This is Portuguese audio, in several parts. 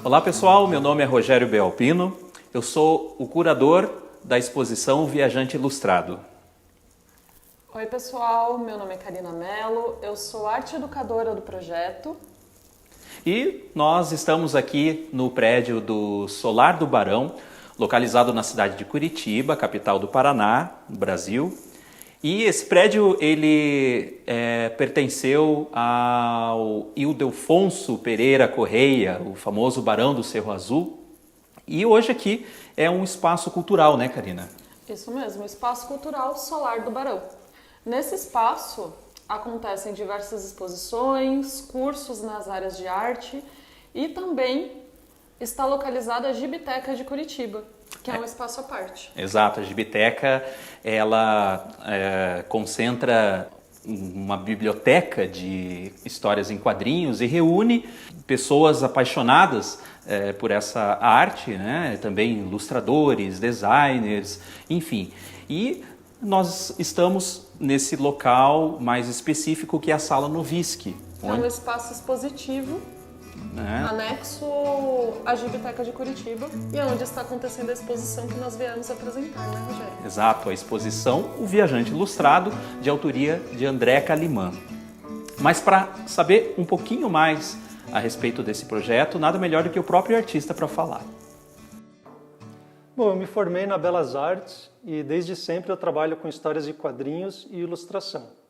Olá pessoal, meu nome é Rogério Belpino, eu sou o curador da exposição Viajante Ilustrado. Oi pessoal, meu nome é Karina Mello, eu sou arte educadora do projeto. E nós estamos aqui no prédio do Solar do Barão, localizado na cidade de Curitiba, capital do Paraná, no Brasil. E esse prédio ele pertenceu ao Ildefonso Pereira Correia, o famoso Barão do Cerro Azul. E hoje aqui é um espaço cultural, né, Karina? Isso mesmo, o Espaço Cultural Solar do Barão. Nesse espaço acontecem diversas exposições, cursos nas áreas de arte e também está localizada a Gibiteca de Curitiba, que é um espaço à parte. Exato, a Gibiteca ela concentra uma biblioteca de histórias em quadrinhos e reúne pessoas apaixonadas por essa arte, né? Também ilustradores, designers, enfim. E nós estamos nesse local mais específico que é a Sala Noviski. É um espaço expositivo, anexo à Gibiteca de Curitiba, e é onde está acontecendo a exposição que nós viemos apresentar, né, Rogério? Exato, a exposição O Viajante Ilustrado, de autoria de André Calimã. Mas para saber um pouquinho mais a respeito desse projeto, nada melhor do que o próprio artista para falar. Bom, eu me formei na Belas Artes e desde sempre eu trabalho com histórias de quadrinhos e ilustração.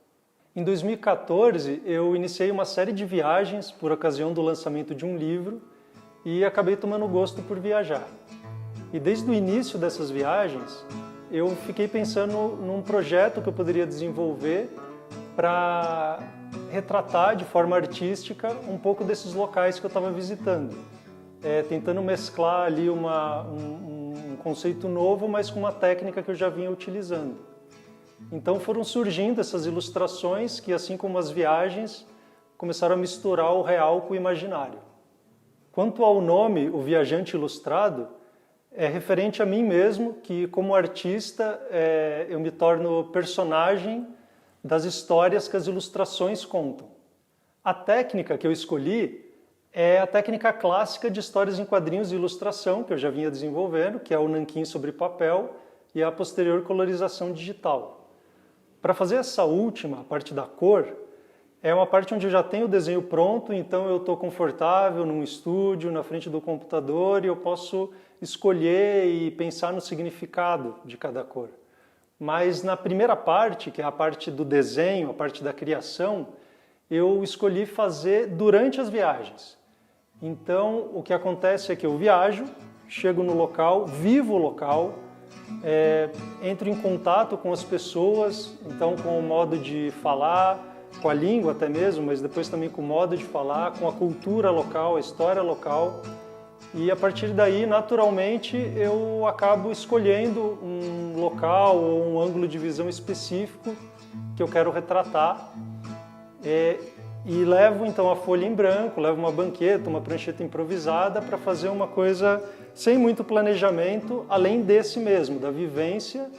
Em 2014, eu iniciei uma série de viagens por ocasião do lançamento de um livro e acabei tomando gosto por viajar. E desde o início dessas viagens, eu fiquei pensando num projeto que eu poderia desenvolver para retratar de forma artística um pouco desses locais que eu estava visitando. Tentando mesclar ali um conceito novo, mas com uma técnica que eu já vinha utilizando. Então foram surgindo essas ilustrações que, assim como as viagens, começaram a misturar o real com o imaginário. Quanto ao nome, O Viajante Ilustrado, é referente a mim mesmo, que como artista eu me torno personagem das histórias que as ilustrações contam. A técnica que eu escolhi é a técnica clássica de histórias em quadrinhos e ilustração, que eu já vinha desenvolvendo, que é o nanquim sobre papel e a posterior colorização digital. Para fazer essa última, a parte da cor, é uma parte onde eu já tenho o desenho pronto, então eu estou confortável num estúdio, na frente do computador, e eu posso escolher e pensar no significado de cada cor. Mas na primeira parte, que é a parte do desenho, a parte da criação, eu escolhi fazer durante as viagens. Então, o que acontece é que eu viajo, chego no local, vivo o local, entro em contato com as pessoas, então com o modo de falar, com a língua até mesmo, mas depois também com o modo de falar, com a cultura local, a história local. E a partir daí, naturalmente, eu acabo escolhendo um local ou um ângulo de visão específico que eu quero retratar. E levo então a folha em branco, levo uma banqueta, uma prancheta improvisada para fazer uma coisa sem muito planejamento, além desse mesmo, da vivência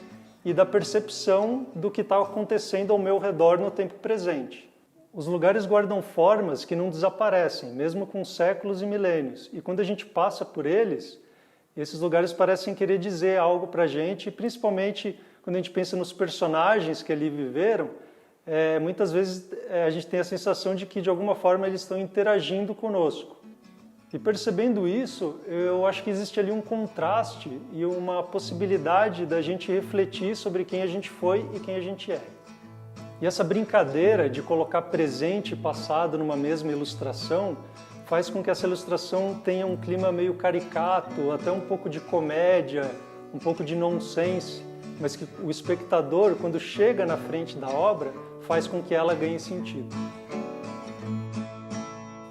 e da percepção do que está acontecendo ao meu redor no tempo presente. Os lugares guardam formas que não desaparecem, mesmo com séculos e milênios. E quando a gente passa por eles, esses lugares parecem querer dizer algo para a gente, e principalmente quando a gente pensa nos personagens que ali viveram, muitas vezes a gente tem a sensação de que de alguma forma eles estão interagindo conosco. E percebendo isso, eu acho que existe ali um contraste e uma possibilidade da gente refletir sobre quem a gente foi e quem a gente é. E essa brincadeira de colocar presente e passado numa mesma ilustração faz com que essa ilustração tenha um clima meio caricato, até um pouco de comédia, um pouco de nonsense, mas que o espectador, quando chega na frente da obra, faz com que ela ganhe sentido.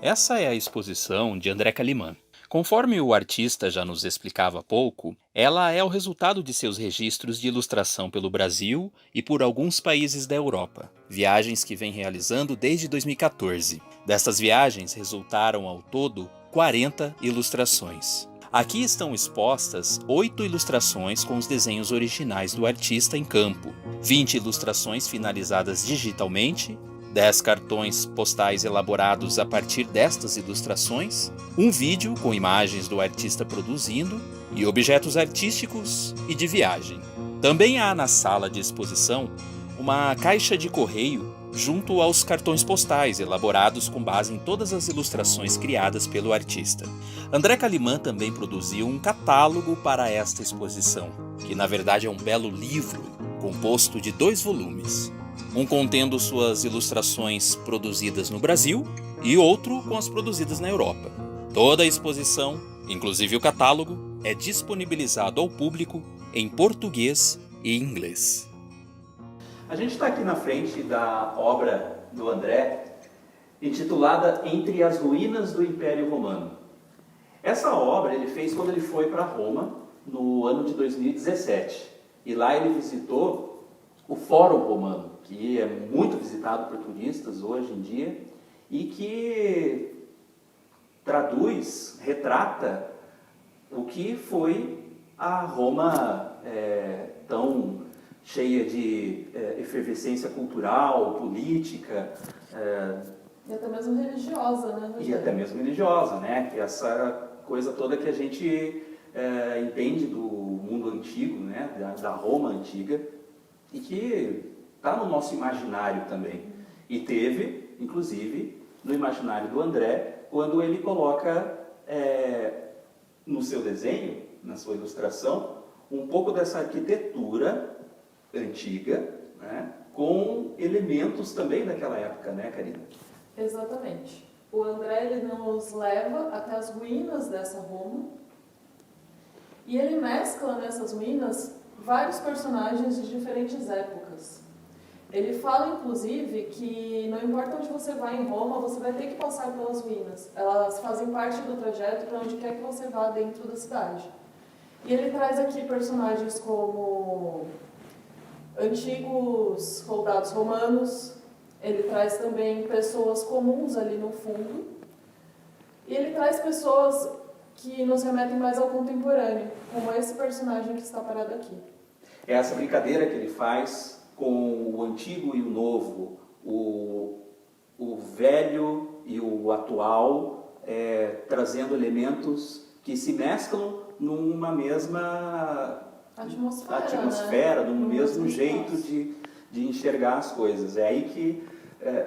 Essa é a exposição de André Calimã. Conforme o artista já nos explicava há pouco, ela é o resultado de seus registros de ilustração pelo Brasil e por alguns países da Europa, viagens que vem realizando desde 2014. Dessas viagens resultaram ao todo 40 ilustrações. Aqui estão expostas 8 ilustrações com os desenhos originais do artista em campo, 20 ilustrações finalizadas digitalmente, 10 cartões postais elaborados a partir destas ilustrações, um vídeo com imagens do artista produzindo e objetos artísticos e de viagem. Também há na sala de exposição uma caixa de correio junto aos cartões postais elaborados com base em todas as ilustrações criadas pelo artista. André Calimã também produziu um catálogo para esta exposição, que na verdade é um belo livro composto de 2 volumes. Um contendo suas ilustrações produzidas no Brasil e outro com as produzidas na Europa. Toda a exposição, inclusive o catálogo, é disponibilizado ao público em português e inglês. A gente está aqui na frente da obra do André, intitulada Entre as Ruínas do Império Romano. Essa obra ele fez quando ele foi para Roma, no ano de 2017. E lá ele visitou o Fórum Romano, que é muito visitado por turistas hoje em dia, e que traduz, retrata o que foi a Roma tão cheia de efervescência cultural, política. E até mesmo religiosa, né? E até mesmo religiosa, né? Que essa coisa toda que a gente entende do mundo antigo, né? Da Roma antiga, e que está no nosso imaginário também. E teve, inclusive, no imaginário do André, quando ele coloca no seu desenho, na sua ilustração, um pouco dessa arquitetura antiga, né, com elementos também daquela época, né, Karina? Exatamente. O André ele nos leva até as ruínas dessa Roma e ele mescla nessas ruínas vários personagens de diferentes épocas. Ele fala, inclusive, que não importa onde você vai em Roma, você vai ter que passar pelas ruínas. Elas fazem parte do trajeto para onde quer que você vá dentro da cidade. E ele traz aqui personagens como antigos soldados romanos, ele traz também pessoas comuns ali no fundo, e ele traz pessoas que nos remetem mais ao contemporâneo, como esse personagem que está parado aqui. É essa brincadeira que ele faz com o antigo e o novo, o velho e o atual, trazendo elementos que se mesclam numa mesma atmosfera, né? no mesmo jeito de enxergar as coisas. É aí que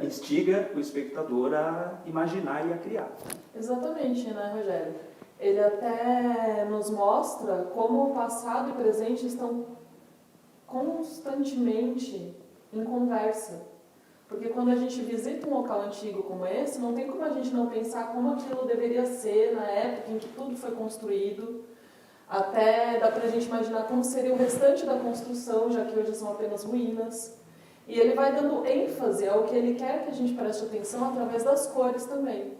instiga o espectador a imaginar e a criar. Exatamente, né, Rogério? Ele até nos mostra como o passado e o presente estão constantemente em conversa. Porque quando a gente visita um local antigo como esse, não tem como a gente não pensar como aquilo deveria ser na época em que tudo foi construído. Até dá pra gente imaginar como seria o restante da construção, já que hoje são apenas ruínas. E ele vai dando ênfase ao que ele quer que a gente preste atenção através das cores também.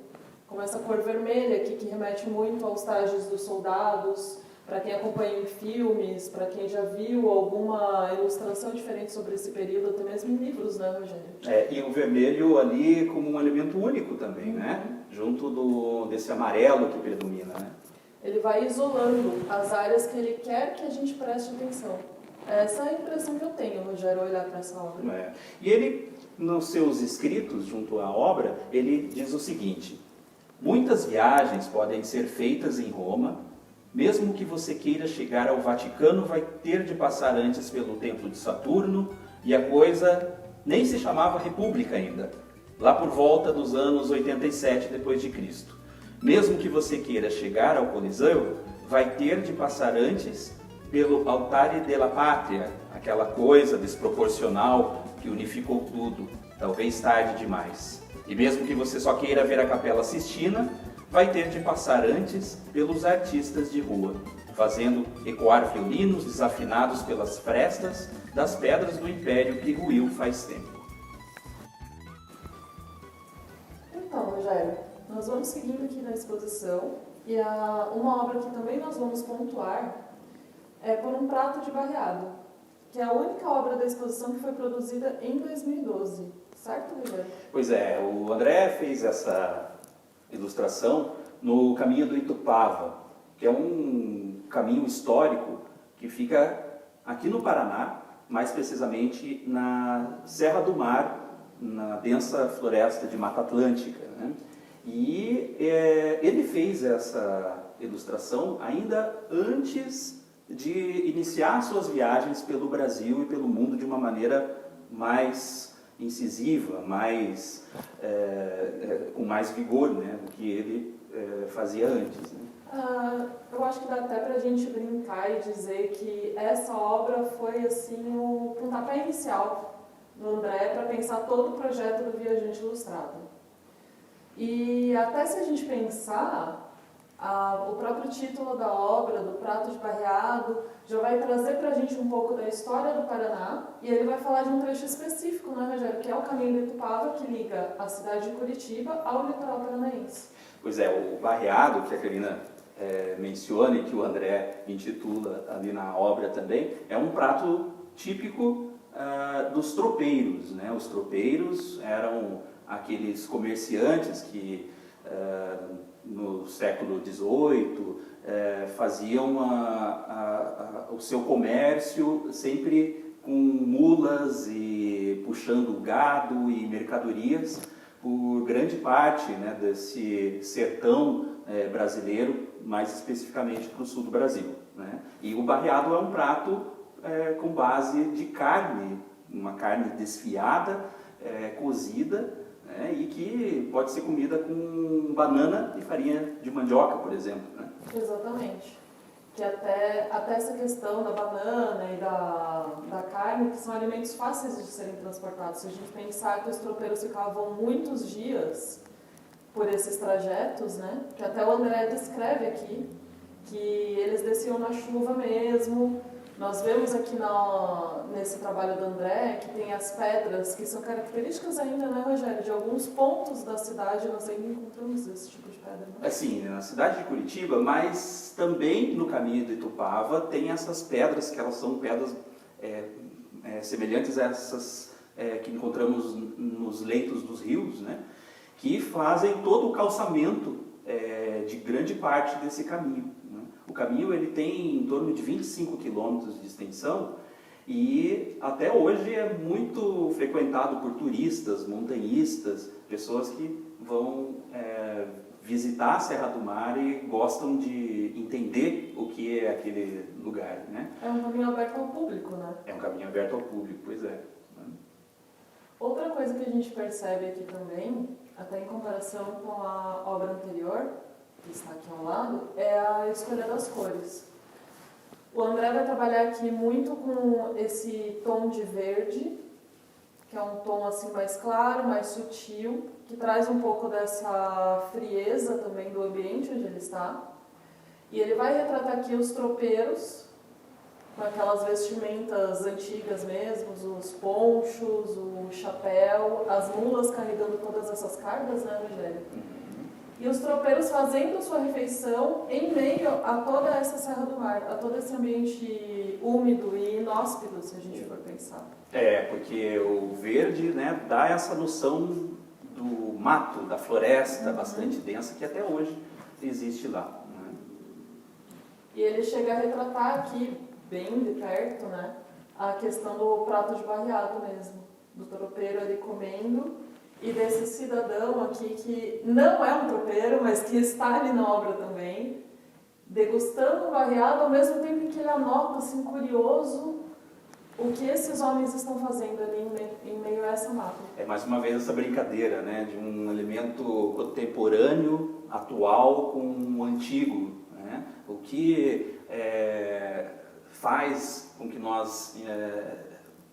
Como essa cor vermelha aqui, que remete muito aos trajes dos soldados, para quem acompanha em filmes, para quem já viu alguma ilustração diferente sobre esse período, até mesmo em livros, né, Rogério? E o vermelho ali como um elemento único também, né? Junto desse amarelo que predomina, né? Ele vai isolando as áreas que ele quer que a gente preste atenção. Essa é a impressão que eu tenho, Rogério, olhar para essa obra. E ele, nos seus escritos junto à obra, ele diz o seguinte: muitas viagens podem ser feitas em Roma. Mesmo que você queira chegar ao Vaticano, vai ter de passar antes pelo Templo de Saturno, e a coisa nem se chamava República ainda, lá por volta dos anos 87 d.C. Mesmo que você queira chegar ao Coliseu, vai ter de passar antes pelo Altare della Patria, aquela coisa desproporcional que unificou tudo, talvez tarde demais. E mesmo que você só queira ver a Capela Sistina, vai ter de passar antes pelos artistas de rua, fazendo ecoar violinos desafinados pelas frestas das pedras do Império que ruiu faz tempo. Então, Rogério, nós vamos seguindo aqui na exposição e uma obra que também nós vamos pontuar é Por um Prato de Barreado, que é a única obra da exposição que foi produzida em 2012, certo, Rogério? Pois é, o André fez essa ilustração no caminho do Itupava, que é um caminho histórico que fica aqui no Paraná, mais precisamente na Serra do Mar, na densa floresta de Mata Atlântica, né? E ele fez essa ilustração ainda antes de iniciar suas viagens pelo Brasil e pelo mundo de uma maneira mais incisiva, com mais vigor, né, do que ele fazia antes, né? Eu acho que dá até pra gente brincar e dizer que essa obra foi assim o pontapé inicial do André para pensar todo o projeto do Viajante Ilustrado. E até se a gente pensar, o próprio título da obra, do Prato de Barreado, já vai trazer para a gente um pouco da história do Paraná, e ele vai falar de um trecho específico, né, Rogério, que é o caminho de Itupava, que liga a cidade de Curitiba ao litoral paranaense. Pois é, o barreado, que a Carolina menciona e que o André intitula ali na obra também, é um prato típico dos tropeiros, né? Os tropeiros eram aqueles comerciantes que no século XVIII faziam o seu comércio sempre com mulas e puxando gado e mercadorias por grande parte, né, desse sertão brasileiro, mais especificamente para o sul do Brasil, né? E o barreado é um prato com base de carne, uma carne desfiada, cozida, né, e que pode ser comida com banana e farinha de mandioca, por exemplo, né? Exatamente. Que até essa questão da banana e da carne, que são alimentos fáceis de serem transportados. Se a gente pensar que os tropeiros ficavam muitos dias por esses trajetos, né? Que até o André descreve aqui, que eles desciam na chuva mesmo. Nós vemos aqui nesse trabalho do André que tem as pedras, que são características ainda, né, Rogério? De alguns pontos da cidade nós ainda encontramos esse tipo de pedra, né? Sim, na cidade de Curitiba, mas também no caminho de Itupava tem essas pedras, que elas são pedras semelhantes a essas que encontramos nos leitos dos rios, né? Que fazem todo o calçamento de grande parte desse caminho, né? O caminho ele tem em torno de 25 quilômetros de extensão e até hoje é muito frequentado por turistas, montanhistas, pessoas que vão visitar a Serra do Mar e gostam de entender o que é aquele lugar, né? É um caminho aberto ao público, né? É um caminho aberto ao público, pois é. Outra coisa que a gente percebe aqui também, até em comparação com a obra anterior, que está aqui ao lado, é a escolha das cores. O André vai trabalhar aqui muito com esse tom de verde, que é um tom assim mais claro, mais sutil, que traz um pouco dessa frieza também do ambiente onde ele está. E ele vai retratar aqui os tropeiros, com aquelas vestimentas antigas mesmo, os ponchos, o chapéu, as mulas carregando todas essas cargas, né, Rogério? E os tropeiros fazendo sua refeição em meio a toda essa Serra do Mar, a todo esse ambiente úmido e inóspito, se a gente for pensar. Porque o verde, né, dá essa noção do mato, da floresta bastante densa que até hoje existe lá, né? E ele chega a retratar aqui, bem de perto, né, a questão do prato de barreado mesmo, do tropeiro ali comendo, e desse cidadão aqui que não é um tropeiro, mas que está ali na obra também, degustando o barreado ao mesmo tempo que ele anota, assim, curioso, o que esses homens estão fazendo ali em meio a essa mata. É mais uma vez essa brincadeira, né, de um elemento contemporâneo, atual, com um antigo, né? O que faz com que nós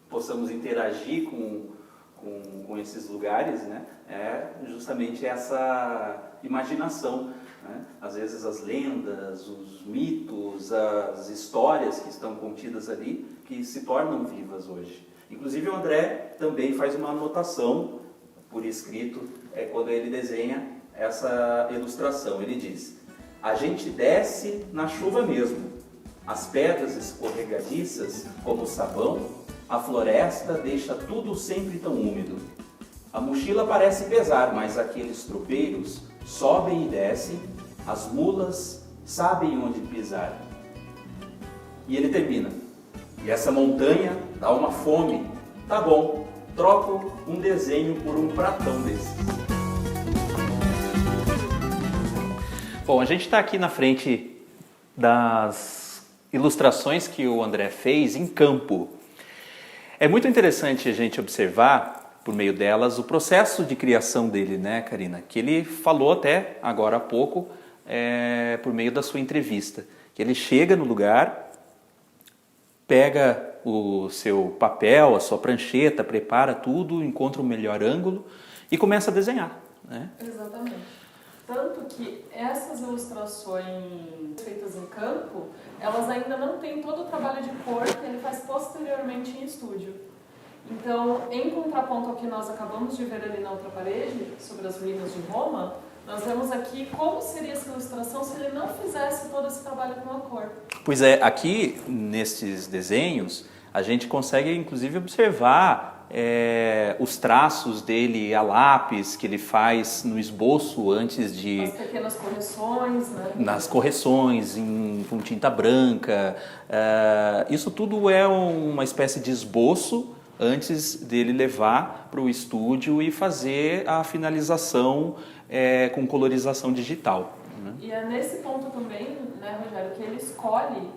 possamos interagir com esses lugares, né? É justamente essa imaginação, né? Às vezes as lendas, os mitos, as histórias que estão contidas ali, que se tornam vivas hoje. Inclusive o André também faz uma anotação por escrito quando ele desenha essa ilustração. Ele diz: a gente desce na chuva mesmo, as pedras escorregadiças como sabão, a floresta deixa tudo sempre tão úmido. A mochila parece pesar, mas aqueles tropeiros sobem e descem, as mulas sabem onde pisar. E ele termina: e essa montanha dá uma fome, tá bom, troco um desenho por um pratão desses. Bom, a gente está aqui na frente das ilustrações que o André fez em campo. É muito interessante a gente observar, por meio delas, o processo de criação dele, né, Karina? Que ele falou até agora há pouco, por meio da sua entrevista. Que ele chega no lugar, pega o seu papel, a sua prancheta, prepara tudo, encontra o melhor ângulo e começa a desenhar, né? Exatamente. Tanto que essas ilustrações feitas em campo, elas ainda não têm todo o trabalho de cor que ele faz posteriormente em estúdio. Então, em contraponto ao que nós acabamos de ver ali na outra parede, sobre as ruínas de Roma, nós vemos aqui como seria essa ilustração se ele não fizesse todo esse trabalho com a cor. Pois é, aqui nesses desenhos a gente consegue inclusive observar os traços dele a lápis que ele faz no esboço antes de... As pequenas correções, né? Nas correções, com tinta branca. Isso tudo é uma espécie de esboço antes dele levar para o estúdio e fazer a finalização com colorização digital. Né? E é nesse ponto também, né, Rogério, que ele escolhe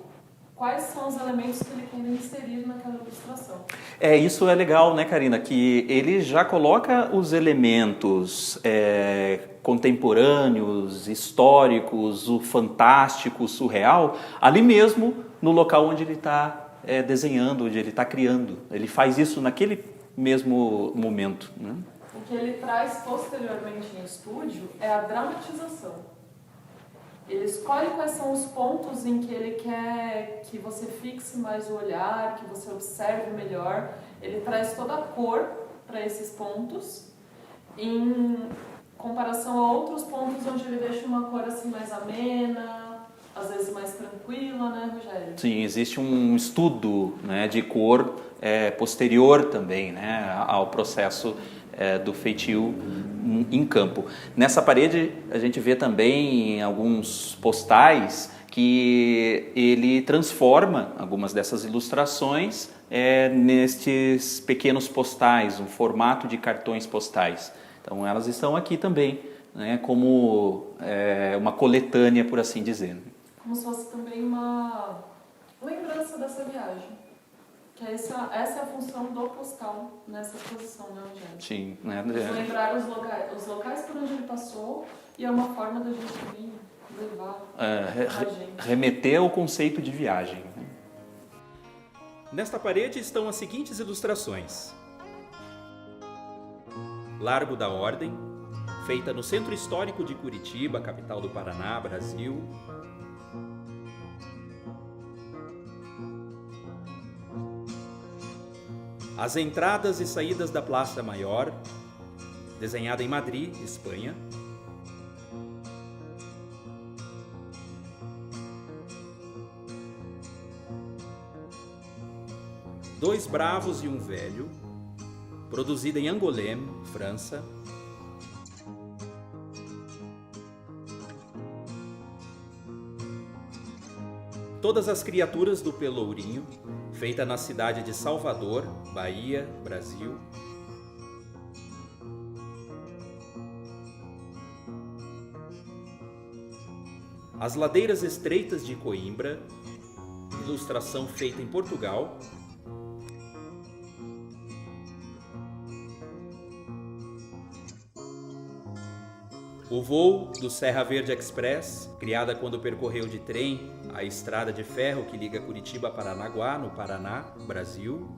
quais são os elementos que ele quer inserir naquela ilustração. Isso é legal, né, Karina? Que ele já coloca os elementos contemporâneos, históricos, o fantástico, o surreal, ali mesmo no local onde ele está desenhando, onde ele está criando. Ele faz isso naquele mesmo momento. Né? O que ele traz posteriormente em estúdio é a dramatização. Ele escolhe quais são os pontos em que ele quer que você fixe mais o olhar, que você observe melhor. Ele traz toda a cor para esses pontos, em comparação a outros pontos onde ele deixa uma cor assim mais amena, às vezes mais tranquila, né, Rogério? Sim, existe um estudo, né, de cor posterior também, né, ao processo do feitio em campo. Nessa parede a gente vê também alguns postais que ele transforma algumas dessas ilustrações nestes pequenos postais, um formato de cartões postais. Então elas estão aqui também, né, como uma coletânea, por assim dizer. Como se fosse também uma lembrança dessa viagem. Que essa é a função do postal nessa exposição, né, Rogério? Sim, né? Lembrar os locais por onde ele passou e é uma forma da gente também levar a gente. Remeter ao conceito de viagem. Nesta parede estão as seguintes ilustrações. Largo da Ordem, feita no Centro Histórico de Curitiba, capital do Paraná, Brasil. As entradas e saídas da Praça Maior, desenhada em Madrid, Espanha. Dois Bravos e um Velho, produzida em Angoulême, França. Todas as Criaturas do Pelourinho, feita na cidade de Salvador, Bahia, Brasil. As Ladeiras Estreitas de Coimbra, ilustração feita em Portugal. O voo do Serra Verde Express, criada quando percorreu de trem a estrada de ferro que liga Curitiba a Paranaguá, no Paraná, Brasil.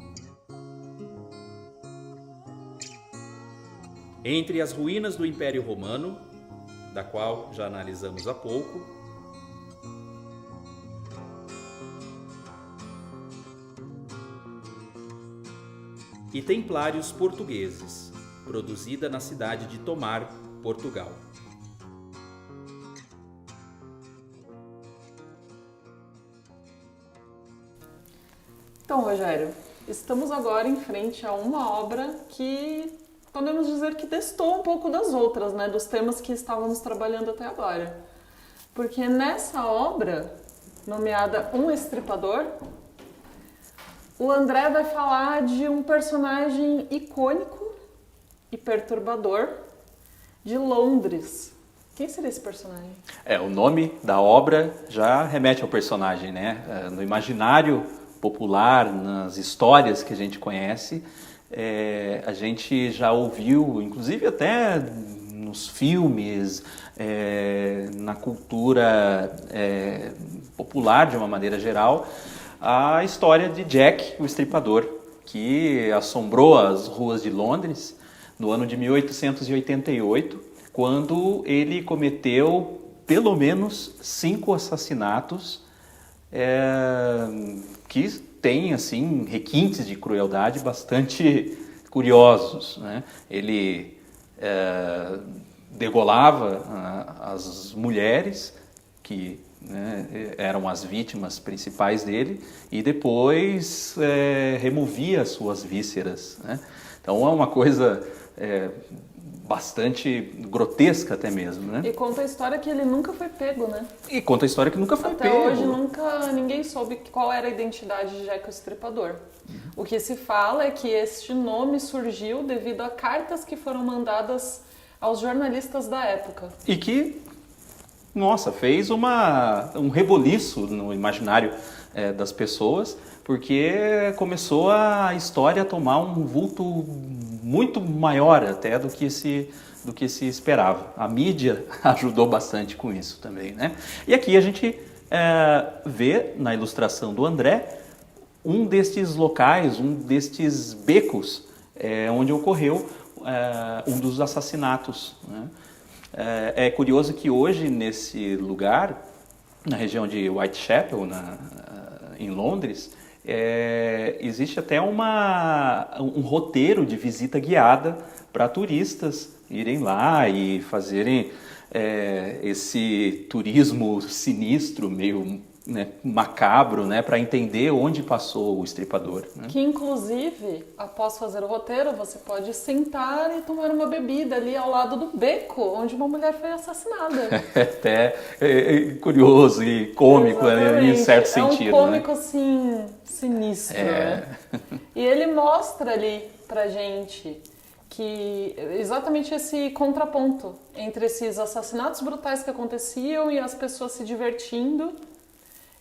Entre as ruínas do Império Romano, da qual já analisamos há pouco. E Templários Portugueses, produzida na cidade de Tomar, Portugal. Então, Rogério, estamos agora em frente a uma obra que podemos dizer que destoa um pouco das outras, né, dos temas que estávamos trabalhando até agora. Porque nessa obra, nomeada Um Estripador, O André vai falar de um personagem icônico e perturbador de Londres. Quem seria esse personagem? O nome da obra já remete ao personagem, né? No imaginário popular, nas histórias que a gente conhece, a gente já ouviu, inclusive até nos filmes, na cultura popular de uma maneira geral, a história de Jack, o Estripador, que assombrou as ruas de Londres no ano de 1888, quando ele cometeu pelo menos 5 assassinatos que têm assim, requintes de crueldade bastante curiosos, né? Ele degolava as mulheres que, né, eram as vítimas principais dele, e depois removia as suas vísceras, né? Então é uma coisa bastante grotesca até mesmo, né? E conta a história que ele nunca foi pego, né? E conta a história que nunca foi Até pego. hoje ninguém soube qual era a identidade de Jack o Estripador. O que se fala é que este nome surgiu devido a cartas que foram mandadas aos jornalistas da época. E que, nossa, fez um reboliço no imaginário das pessoas, porque começou a história a tomar um vulto muito maior até do que se esperava. A mídia ajudou bastante com isso também, né? E aqui a gente vê na ilustração do André um destes locais, um destes becos onde ocorreu um dos assassinatos, né? É curioso que hoje nesse lugar, na região de Whitechapel, em Londres, existe até um roteiro de visita guiada para turistas irem lá e fazerem esse turismo sinistro, meio, né, macabro, né, para entender onde passou o Estripador, né? Que, inclusive, após fazer o roteiro, você pode sentar e tomar uma bebida ali ao lado do beco onde uma mulher foi assassinada. Até curioso e cômico, né, em certo sentido. É um cômico, né, assim, sinistro, né? E ele mostra ali pra gente que exatamente esse contraponto entre esses assassinatos brutais que aconteciam e as pessoas se divertindo,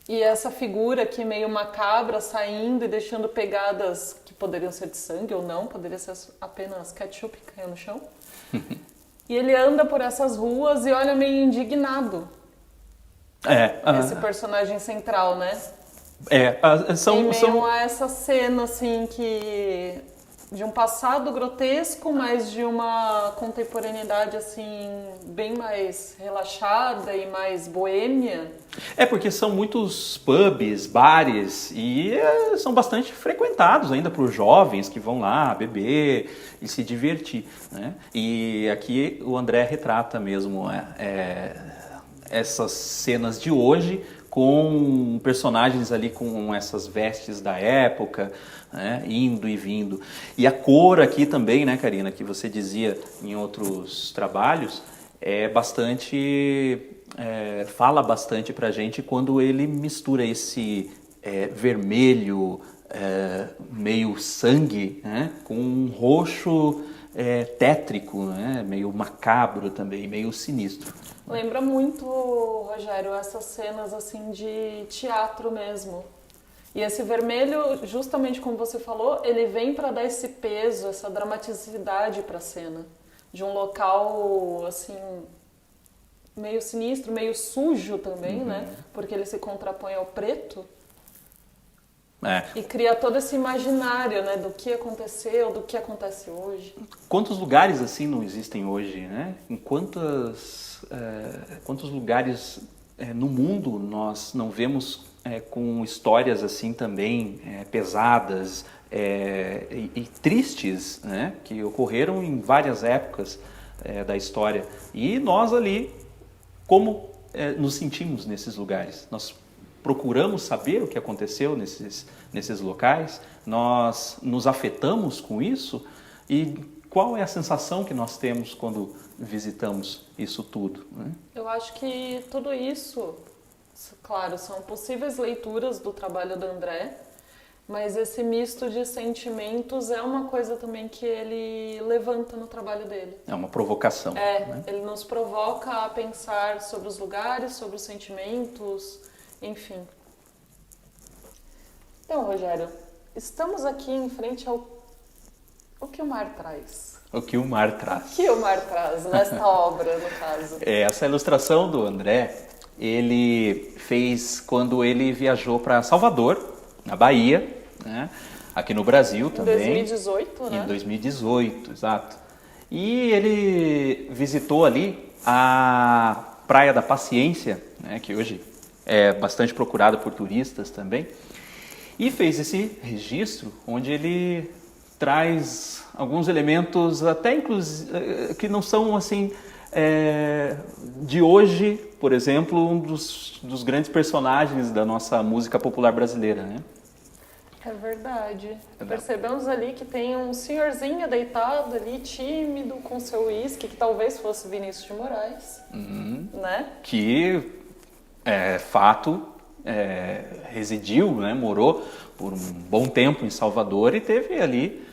e essa figura aqui meio macabra saindo e deixando pegadas que poderiam ser de sangue ou não, poderia ser apenas ketchup que caiu no chão. E ele anda por essas ruas e olha meio indignado. Esse personagem central, né? Em meio a essa cena, assim, de um passado grotesco, mas de uma contemporaneidade, assim, bem mais relaxada e mais boêmia. Porque são muitos pubs, bares, e são bastante frequentados ainda por jovens que vão lá beber e se divertir, né? E aqui o André retrata mesmo essas cenas de hoje, com personagens ali com essas vestes da época, né, indo e vindo. E a cor aqui também, né, Karina, que você dizia em outros trabalhos, fala bastante pra gente quando ele mistura esse vermelho, meio sangue, né, com um roxo tétrico, né, meio macabro também, meio sinistro. Lembra muito, Rogério, essas cenas assim de teatro mesmo. E esse vermelho, justamente como você falou, ele vem para dar esse peso, essa dramaticidade para a cena. De um local, assim, meio sinistro, meio sujo também, né? Porque ele se contrapõe ao preto. E cria todo esse imaginário, né, do que aconteceu, do que acontece hoje. Quantos lugares assim não existem hoje, né? Em quantos lugares no mundo nós não vemos com histórias assim também pesadas e tristes, né? Que ocorreram em várias épocas da história. E nós ali, como nos sentimos nesses lugares? Nós procuramos saber o que aconteceu nesses locais? Nós nos afetamos com isso? E qual é a sensação que nós temos quando visitamos isso tudo, né? Eu acho que tudo isso, claro, são possíveis leituras do trabalho do André, Mas esse misto de sentimentos é uma coisa também que ele levanta no trabalho dele. É uma provocação. Né? Ele nos provoca a pensar sobre os lugares, sobre os sentimentos, enfim. Então, Rogério, estamos aqui em frente ao... O que o mar traz? O que o mar traz. O que o mar traz nesta obra, no caso? Essa ilustração do André, ele fez quando ele viajou para Salvador, na Bahia, né? Aqui no Brasil também. Em 2018, né? Em 2018, exato. E ele visitou ali a Praia da Paciência, né? Que hoje é bastante procurada por turistas também. E fez esse registro onde ele traz alguns elementos até inclusive que não são assim de hoje, por exemplo, um dos grandes personagens da nossa música popular brasileira, né? É verdade. Percebemos ali que tem um senhorzinho deitado ali, tímido, com seu uísque, que talvez fosse Vinícius de Moraes, né? Que, fato, residiu, né, morou por um bom tempo em Salvador e teve ali,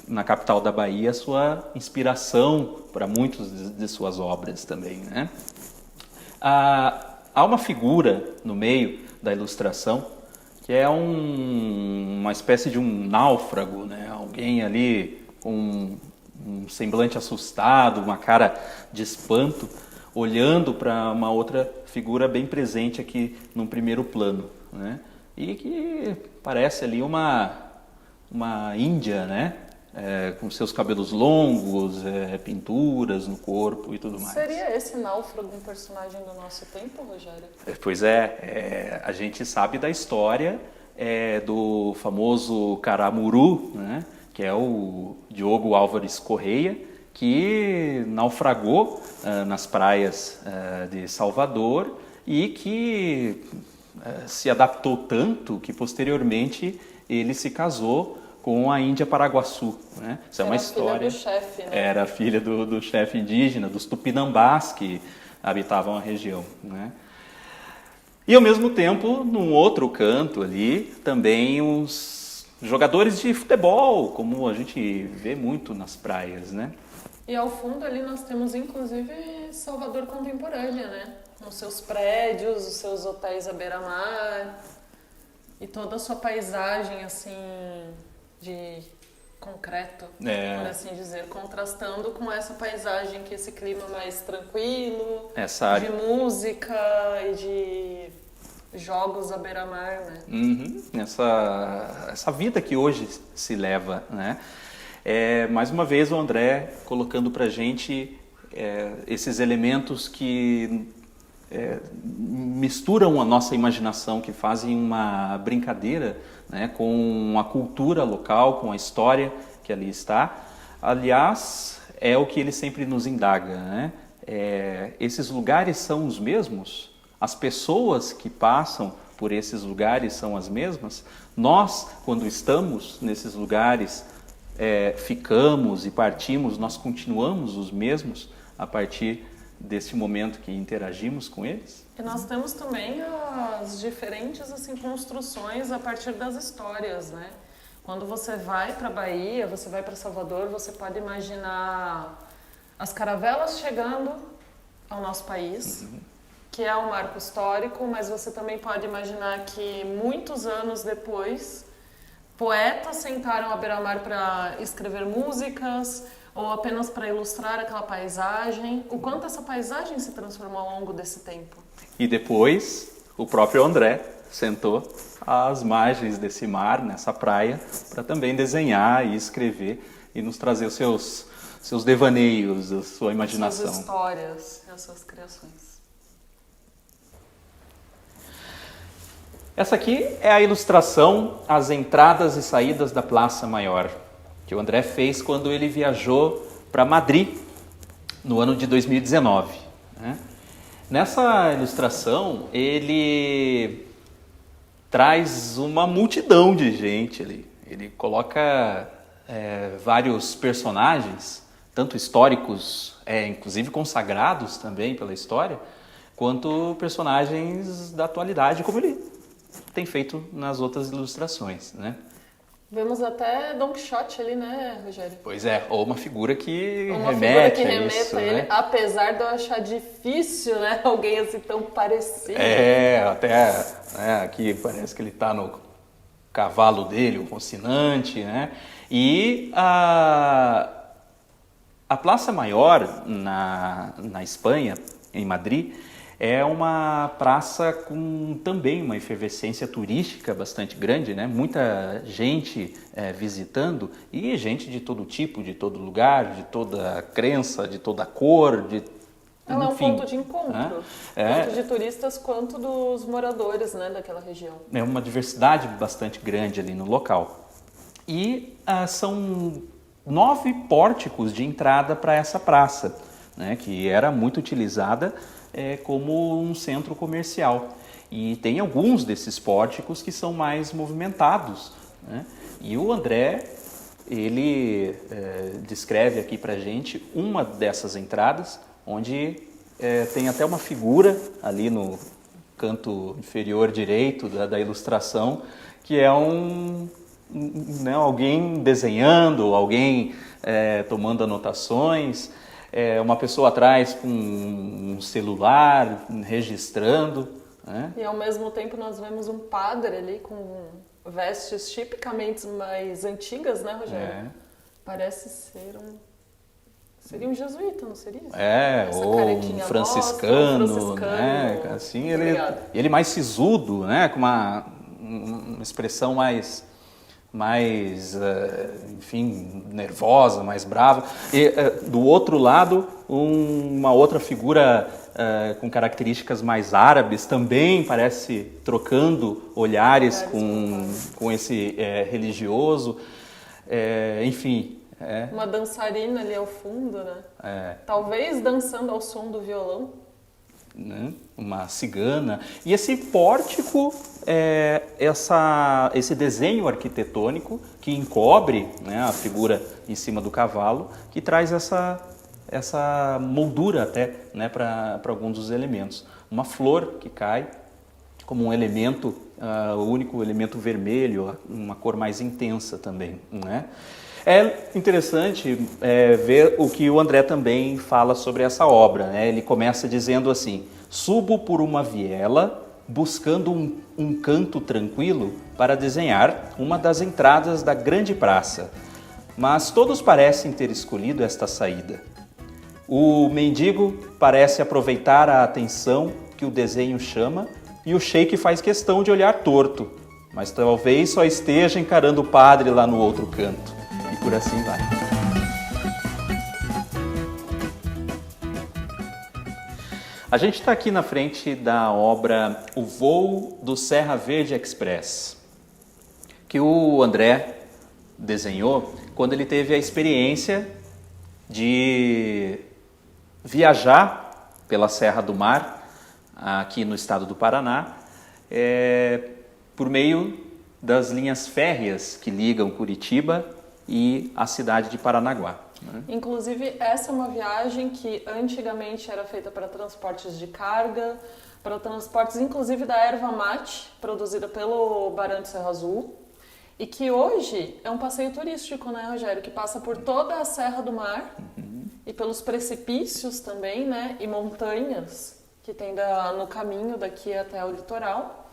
na capital da Bahia, a sua inspiração para muitas de suas obras também, né? Há uma figura no meio da ilustração que é uma espécie de um náufrago, né? Alguém ali com um semblante assustado, uma cara de espanto, olhando para uma outra figura bem presente aqui num primeiro plano, né? E que parece ali uma índia, né? Com seus cabelos longos, pinturas no corpo e tudo mais. Seria esse náufrago um personagem do nosso tempo, Rogério? Pois a gente sabe da história do famoso Caramuru, né? Que é o Diogo Álvares Correia, que naufragou nas praias de Salvador e que se adaptou tanto que posteriormente ele se casou com a Índia Paraguaçu, né? Isso é uma história. Filha do chefe, né? Era filha do chefe indígena, dos tupinambás que habitavam a região, né? E ao mesmo tempo, num outro canto ali, também os jogadores de futebol, como a gente vê muito nas praias, né? E ao fundo ali nós temos inclusive Salvador contemporânea, né? Com seus prédios, os seus hotéis à beira-mar e toda a sua paisagem assim de concreto, por assim dizer, contrastando com essa paisagem, que esse clima mais tranquilo, de música e de jogos à beira-mar, né? Essa vida que hoje se leva, né? Mais uma vez o André colocando pra gente esses elementos que misturam a nossa imaginação, que fazem uma brincadeira, né, com a cultura local, com a história que ali está. Aliás, é o que ele sempre nos indaga, né? Esses lugares são os mesmos? As pessoas que passam por esses lugares são as mesmas? Nós, quando estamos nesses lugares, ficamos e partimos, nós continuamos os mesmos a partir desse momento que interagimos com eles? E nós temos também as diferentes assim, construções a partir das histórias, né? Quando você vai para a Bahia, você vai para Salvador, você pode imaginar as caravelas chegando ao nosso país, que é um marco histórico, mas você também pode imaginar que muitos anos depois, poetas sentaram à beira-mar para escrever músicas, ou apenas para ilustrar aquela paisagem, o quanto essa paisagem se transformou ao longo desse tempo. E depois, o próprio André sentou às margens desse mar, nessa praia, para também desenhar e escrever e nos trazer os seus devaneios, a sua imaginação. As suas histórias, as suas criações. Essa aqui é a ilustração às entradas e saídas da Praça Maior, que o André fez quando ele viajou para Madrid, no ano de 2019. Né? Nessa ilustração, ele traz uma multidão de gente ali. Ele coloca vários personagens, tanto históricos, inclusive consagrados também pela história, quanto personagens da atualidade, como ele tem feito nas outras ilustrações, né? Vemos até Don Quixote ali, né, Rogério? Pois é, ou uma figura que Uma remete figura que a remeta isso, a ele, né? apesar de eu achar difícil, né, alguém assim tão parecido. Até né, aqui parece que ele está no cavalo dele, o Rocinante, né? E a Praça Maior na Espanha, em Madrid, é uma praça com também uma efervescência turística bastante grande, né? Muita gente visitando e gente de todo tipo, de todo lugar, de toda crença, de toda cor, Ela enfim, é um ponto de encontro, né? tanto de turistas quanto dos moradores, né, daquela região. É uma diversidade bastante grande ali no local. E são 9 pórticos de entrada para essa praça, né, que era muito utilizada como um centro comercial. E tem alguns desses pórticos que são mais movimentados, né? E o André, ele descreve aqui para a gente uma dessas entradas, onde tem até uma figura ali no canto inferior direito da ilustração, que é né, alguém desenhando, alguém tomando anotações, uma pessoa atrás com um celular registrando, né? E ao mesmo tempo nós vemos um padre ali com vestes tipicamente mais antigas, né, Rogério? Parece ser seria um jesuíta, não seria? Essa Ou um carequinha franciscano, bosta, um franciscano. né? Assim, Muito obrigada. ele mais sisudo, né? Com uma expressão mais enfim, nervosa, mais brava. E do outro lado, uma outra figura com características mais árabes também parece trocando olhares com esse religioso. Enfim. Uma dançarina ali ao fundo, né? Talvez dançando ao som do violão. Né? Uma cigana. E esse pórtico, esse desenho arquitetônico que encobre, né, a figura em cima do cavalo, que traz essa moldura até, né, para alguns dos elementos. Uma flor que cai como um elemento, o único elemento vermelho, uma cor mais intensa também, né? É interessante ver o que o André também fala sobre essa obra, né? Ele começa dizendo assim: subo por uma viela buscando um canto tranquilo para desenhar uma das entradas da grande praça, mas todos parecem ter escolhido esta saída. O mendigo parece aproveitar a atenção que o desenho chama e o sheik faz questão de olhar torto, mas talvez só esteja encarando o padre lá no outro canto. E por assim vai. A gente está aqui na frente da obra O Voo do Serra Verde Express, que o André desenhou quando ele teve a experiência de viajar pela Serra do Mar, aqui no estado do Paraná, por meio das linhas férreas que ligam Curitiba e a cidade de Paranaguá. Né? Inclusive, essa é uma viagem que antigamente era feita para transportes de carga, para transportes inclusive da erva mate, produzida pelo Barão de Serra Azul, e que hoje é um passeio turístico, né, Rogério? Que passa por toda a Serra do Mar e pelos precipícios também, né, e montanhas que tem no caminho daqui até o litoral.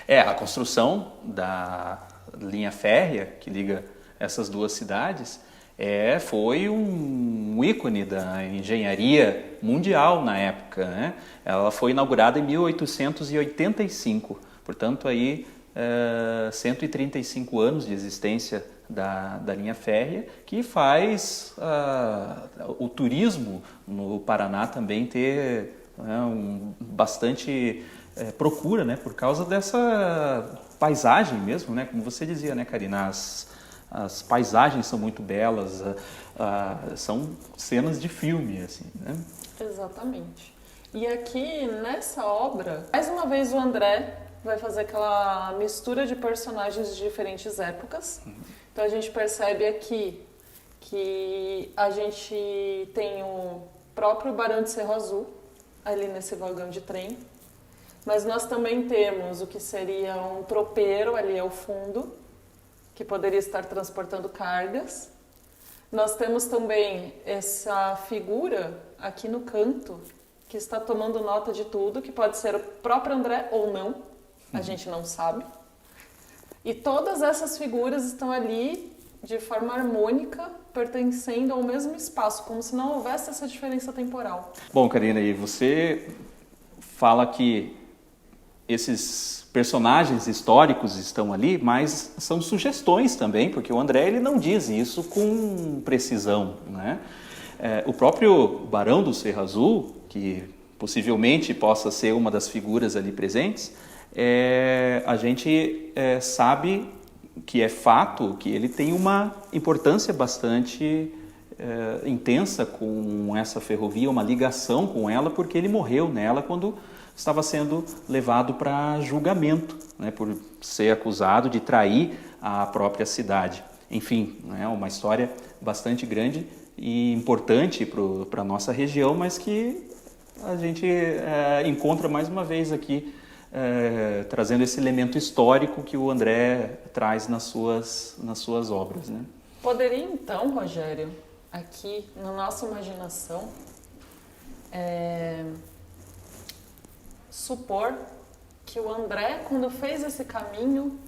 A construção da linha férrea que liga essas duas cidades foi um ícone da engenharia mundial na época, né? Ela foi inaugurada em 1885, portanto aí 135 anos de existência da linha férrea, que faz o turismo no Paraná também ter bastante procura, né? Por causa dessa paisagem mesmo, né? Como você dizia, né, Karina? As paisagens são muito belas, são cenas de filme, assim, né? Exatamente. E aqui, nessa obra, mais uma vez o André vai fazer aquela mistura de personagens de diferentes épocas. Então a gente percebe aqui que a gente tem o próprio Barão de Cerro Azul, ali nesse vagão de trem. Mas nós também temos o que seria um tropeiro ali ao fundo, que poderia estar transportando cargas. Nós temos também essa figura aqui no canto, que está tomando nota de tudo, que pode ser o próprio André ou não, a gente não sabe. E todas essas figuras estão ali de forma harmônica, pertencendo ao mesmo espaço, como se não houvesse essa diferença temporal. Bom, Karina, e você fala que esses personagens históricos estão ali, mas são sugestões também, porque o André ele não diz isso com precisão, né? O próprio Barão do Cerro Azul, que possivelmente possa ser uma das figuras ali presentes, a gente sabe que é fato que ele tem uma importância bastante intensa com essa ferrovia, uma ligação com ela, porque ele morreu nela quando estava sendo levado para julgamento, né, por ser acusado de trair a própria cidade. Enfim, é uma história bastante grande e importante para a nossa região, mas que a gente encontra mais uma vez aqui, trazendo esse elemento histórico que o André traz nas suas obras, né? Poderia então, Rogério, aqui na nossa imaginação, supor que o André, quando fez esse caminho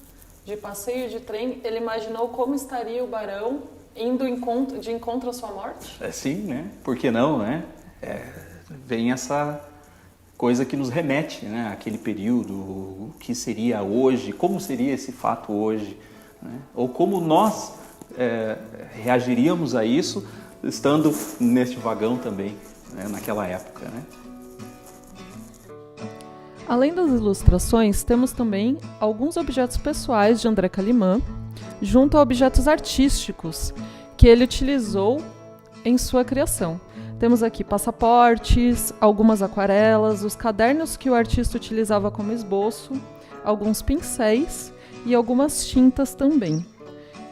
de passeio de trem, ele imaginou como estaria o Barão indo de encontro à sua morte? Sim, né? Por que não, né? Vem essa coisa que nos remete, né, àquele período, o que seria hoje, como seria esse fato hoje, né? Ou como nós reagiríamos a isso estando neste vagão também, né, naquela época, né? Além das ilustrações, temos também alguns objetos pessoais de André Calimã, junto a objetos artísticos que ele utilizou em sua criação. Temos aqui passaportes, algumas aquarelas, os cadernos que o artista utilizava como esboço, alguns pincéis e algumas tintas também.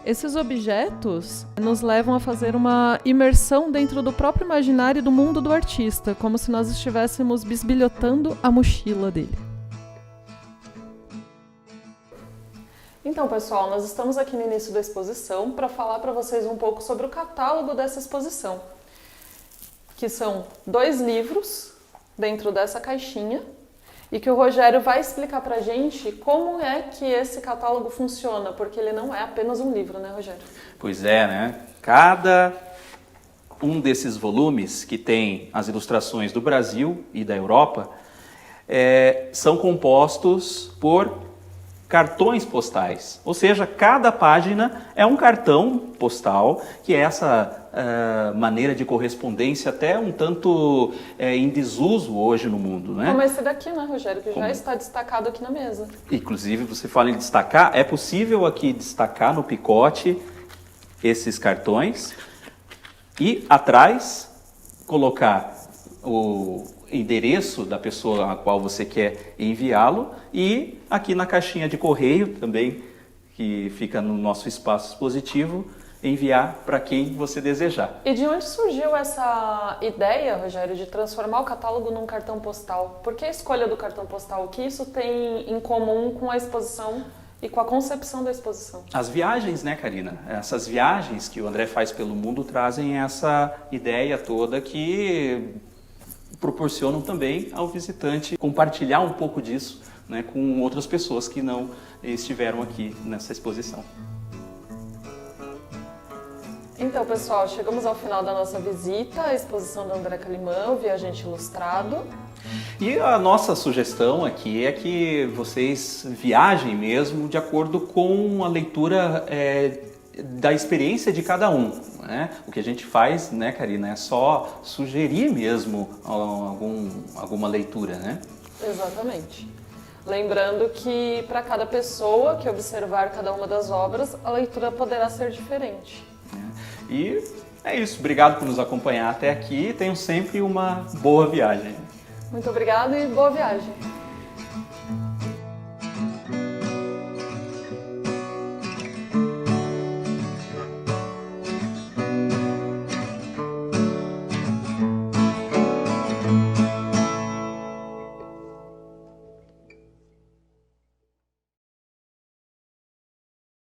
Esses objetos nos levam a fazer uma imersão dentro do próprio imaginário do mundo do artista, como se nós estivéssemos bisbilhotando a mochila dele. Então, pessoal, nós estamos aqui no início da exposição para falar para vocês um pouco sobre o catálogo dessa exposição, que são 2 livros dentro dessa caixinha e que o Rogério vai explicar pra gente como é que esse catálogo funciona, porque ele não é apenas um livro, né, Rogério? Pois é, né? Cada um desses volumes que tem as ilustrações do Brasil e da Europa são compostos por cartões postais, ou seja, cada página é um cartão postal, que é essa maneira de correspondência até um tanto em desuso hoje no mundo, né? Como esse daqui, né, Rogério, que já está destacado aqui na mesa. Inclusive, você fala em destacar, é possível aqui destacar no picote esses cartões e atrás colocar o endereço da pessoa a qual você quer enviá-lo e aqui na caixinha de correio também, que fica no nosso espaço expositivo, enviar para quem você desejar. E de onde surgiu essa ideia, Rogério, de transformar o catálogo num cartão postal? Por que a escolha do cartão postal? O que isso tem em comum com a exposição e com a concepção da exposição? As viagens, né, Karina? Essas viagens que o André faz pelo mundo trazem essa ideia toda que proporcionam também ao visitante compartilhar um pouco disso, né, com outras pessoas que não estiveram aqui nessa exposição. Então, pessoal, chegamos ao final da nossa visita à exposição do André Calimã, o Viajante Ilustrado. E a nossa sugestão aqui é que vocês viajem mesmo de acordo com a leitura da experiência de cada um, né? O que a gente faz, né, Karina, é só sugerir mesmo alguma leitura, né? Exatamente. Lembrando que para cada pessoa que observar cada uma das obras, a leitura poderá ser diferente. E é isso. Obrigado por nos acompanhar até aqui. Tenham sempre uma boa viagem. Muito obrigado e boa viagem.